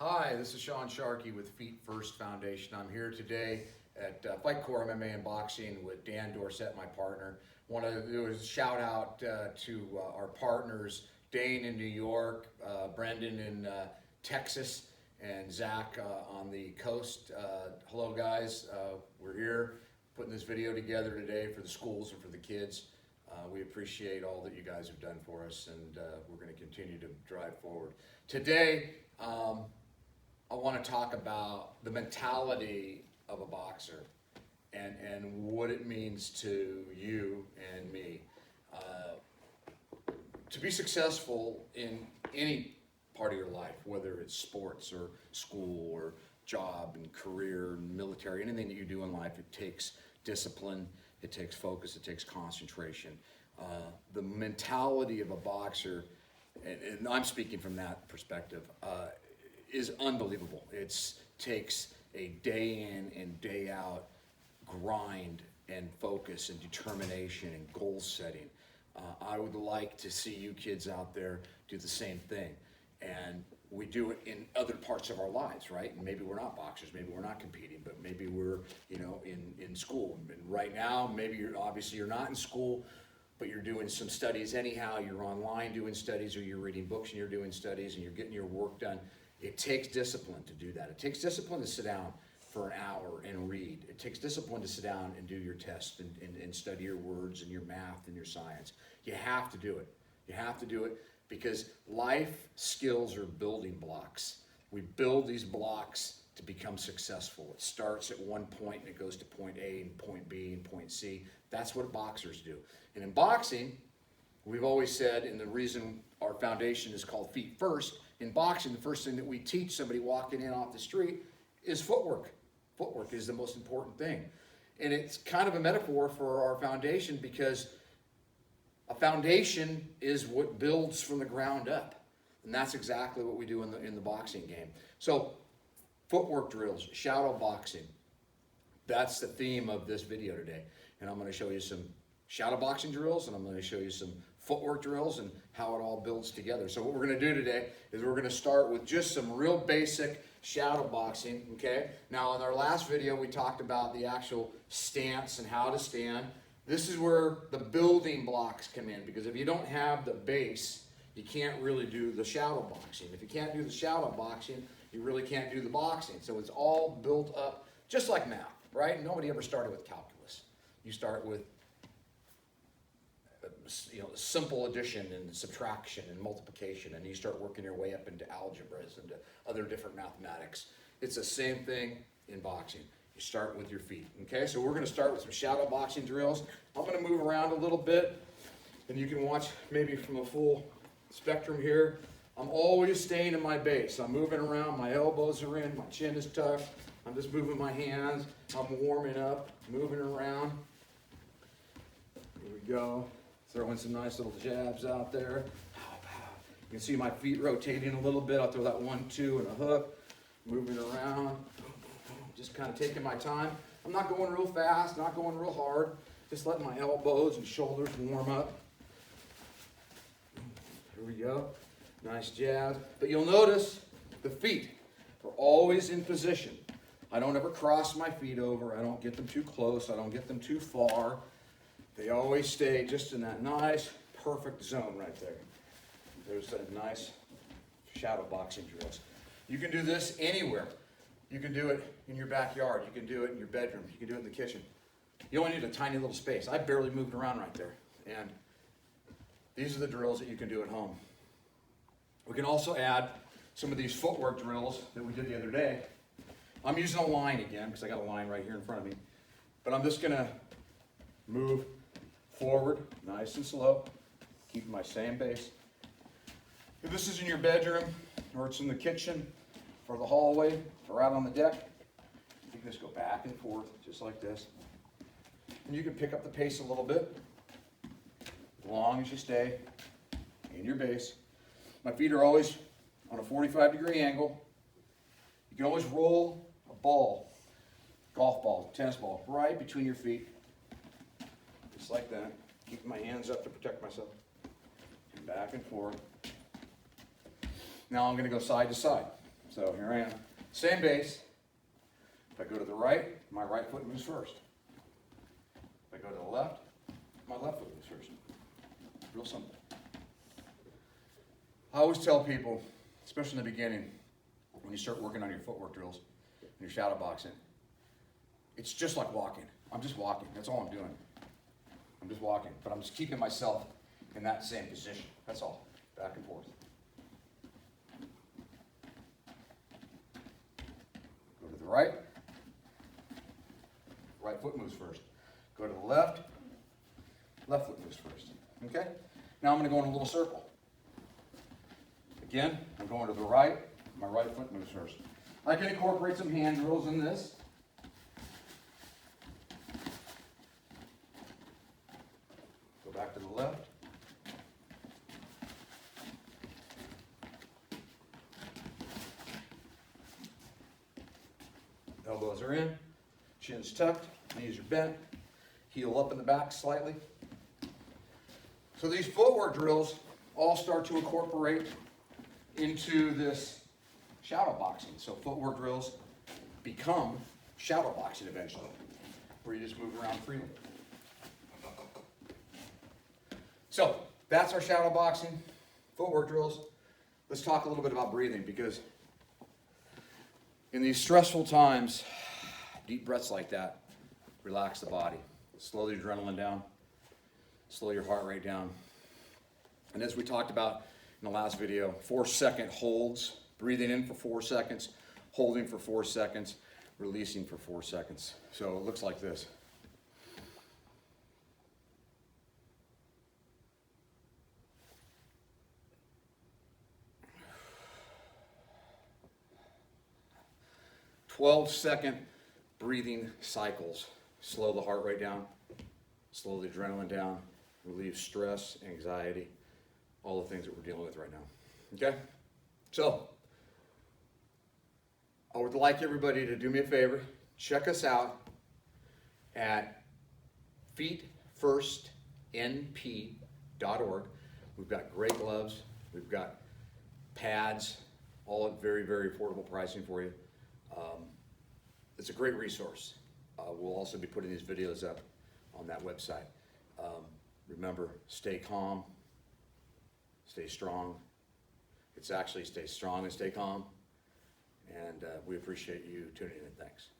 Hi, this is Sean Sharkey with Feet First Foundation. I'm here today at Fight Core MMA and Boxing with Dan Dorsett, my partner. Want to do a shout out to our partners, Dane in New York, Brendan in Texas, and Zach on the coast. Hello guys, we're here putting this video together today for the schools and for the kids. We appreciate all that you guys have done for us, and we're going to continue to drive forward. Today, I want to talk about the mentality of a boxer and what it means to you and me. To be successful in any part of your life, whether it's sports or school or job and career and military, anything that you do in life, it takes discipline, it takes focus, it takes concentration. The mentality of a boxer, and I'm speaking from that perspective, is unbelievable. It takes a day in and day out grind and focus and determination and goal setting. I would like to see you kids out there do the same thing. And we do it in other parts of our lives, right? And maybe we're not boxers, maybe we're not competing, but maybe we're, in school. And right now, maybe you're not in school, but you're doing some studies anyhow. You're online doing studies, or you're reading books and you're doing studies and you're getting your work done. It takes discipline to do that. It takes discipline to sit down for an hour and read. It takes discipline to sit down and do your tests and study your words and your math and your science. You have to do it. You have to do it because life skills are building blocks. We build these blocks to become successful. It starts at one point and it goes to point A and point B and point C. That's what boxers do. And in boxing, we've always said, and the reason our foundation is called Feet First, in boxing, the first thing that we teach somebody walking in off the street is footwork. Footwork is the most important thing. And it's kind of a metaphor for our foundation because a foundation is what builds from the ground up. And that's exactly what we do in the boxing game. So, footwork drills, shadow boxing. That's the theme of this video today. And I'm going to show you some shadow boxing drills, and I'm going to show you some footwork drills and how it all builds together. So what we're going to do today is we're going to start with just some real basic shadow boxing, okay? Now in our last video we talked about the actual stance and how to stand. This is where the building blocks come in, because if you don't have the base, you can't really do the shadow boxing. If you can't do the shadow boxing, you really can't do the boxing. So it's all built up just like math, right? Nobody ever started with calculus. You start with simple addition and subtraction and multiplication, and you start working your way up into algebras and other different mathematics. It's the same thing in boxing. You start with your feet, okay? So we're going to start with some shadow boxing drills. I'm going to move around a little bit, and you can watch maybe from a full spectrum here. I'm always staying in my base. I'm moving around, my elbows are in, my chin is tucked. I'm just moving my hands. I'm warming up, moving around. Here we go. Throwing some nice little jabs out there. You can see my feet rotating a little bit. I'll throw that 1-2 and a hook. Moving around. Just kind of taking my time. I'm not going real fast, not going real hard. Just letting my elbows and shoulders warm up. Here we go. Nice jab. But you'll notice the feet are always in position. I don't ever cross my feet over. I don't get them too close. I don't get them too far. They always stay just in that nice, perfect zone right there. There's a nice shadow boxing drills. You can do this anywhere. You can do it in your backyard. You can do it in your bedroom. You can do it in the kitchen. You only need a tiny little space. I barely moved around right there. And these are the drills that you can do at home. We can also add some of these footwork drills that we did the other day. I'm using a line again because I got a line right here in front of me. But I'm just going to move forward, nice and slow, keeping my same base. If this is in your bedroom, or it's in the kitchen, or the hallway, or out on the deck, you can just go back and forth, just like this. And you can pick up the pace a little bit, as long as you stay in your base. My feet are always on a 45-degree angle. You can always roll a ball, golf ball, tennis ball, right between your feet. Just like that. Keeping my hands up to protect myself. And back and forth. Now I'm going to go side to side. So here I am, same base. If I go to the right, my right foot moves first. If I go to the left, my left foot moves first. Real simple. I always tell people, especially in the beginning, when you start working on your footwork drills and your shadow boxing, it's just like walking. I'm just walking. That's all I'm doing. I'm just walking, but I'm just keeping myself in that same position. That's all. Back and forth. Go to the right. Right foot moves first. Go to the left. Left foot moves first. Okay? Now I'm going to go in a little circle. Again, I'm going to the right. My right foot moves first. I can incorporate some hand drills in this. Go back to the left. Elbows are in, chin's tucked, knees are bent, heel up in the back slightly. So these footwork drills all start to incorporate into this shadow boxing. So footwork drills become shadow boxing eventually, where you just move around freely. So that's our shadow boxing, footwork drills. Let's talk a little bit about breathing, because in these stressful times, deep breaths like that relax the body, slow the adrenaline down, slow your heart rate down. And as we talked about in the last video, 4-second holds, breathing in for 4 seconds, holding for 4 seconds, releasing for 4 seconds. So it looks like this. "12-second breathing cycles. Slow the heart rate down, slow the adrenaline down, relieve stress, anxiety, all the things that we're dealing with right now. Okay? So, I would like everybody to do me a favor. Check us out at feetfirstnp.org. We've got great gloves. We've got pads, all at very, very affordable pricing for you. It's a great resource. We'll also be putting these videos up on that website. Remember, stay calm, stay strong. It's actually stay strong and stay calm. And we appreciate you tuning in. Thanks.